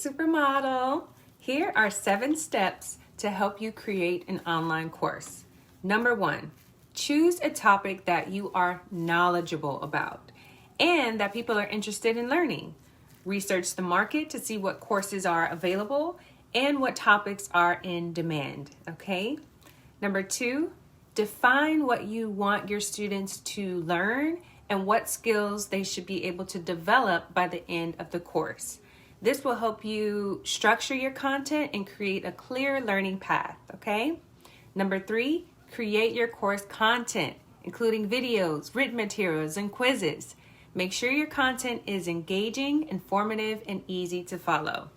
Supermodel. Here are 7 steps to help you create an online course. Number 1, choose a topic that you are knowledgeable about and that people are interested in learning. Research the market to see what courses are available and what topics are in demand, okay? Number 2, define what you want your students to learn and what skills they should be able to develop by the end of the course. This will help you structure your content and create a clear learning path, okay? Number 3, create your course content, including videos, written materials, and quizzes. Make sure your content is engaging, informative, and easy to follow.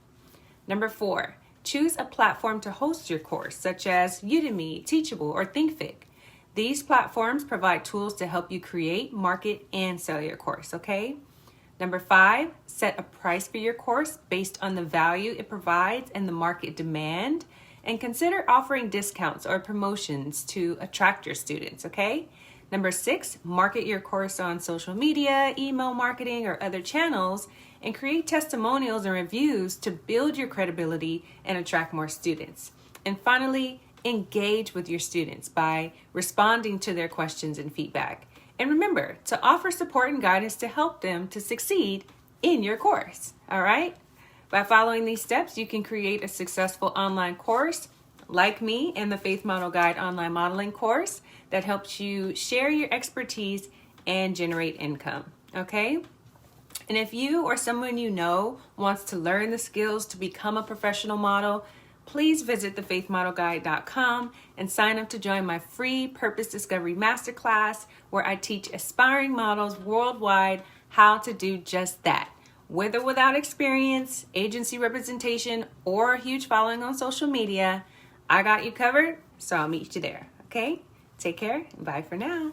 Number 4, choose a platform to host your course, such as Udemy, Teachable, or ThinkFic. These platforms provide tools to help you create, market, and sell your course, okay? Number 5, set a price for your course based on the value it provides and the market demand, and consider offering discounts or promotions to attract your students, okay? Number 6, market your course on social media, email marketing, or other channels, and create testimonials and reviews to build your credibility and attract more students. And finally, engage with your students by responding to their questions and feedback. And remember to offer support and guidance to help them to succeed in your course, all right? By following these steps, you can create a successful online course like me and the Faith Model Guide online modeling course that helps you share your expertise and generate income, okay? And if you or someone you know wants to learn the skills to become a professional model, please visit thefaithmodelguide.com and sign up to join my free Purpose Discovery Masterclass, where I teach aspiring models worldwide how to do just that. With or without experience, agency representation, or a huge following on social media, I got you covered, so I'll meet you there, okay? Take care, and bye for now.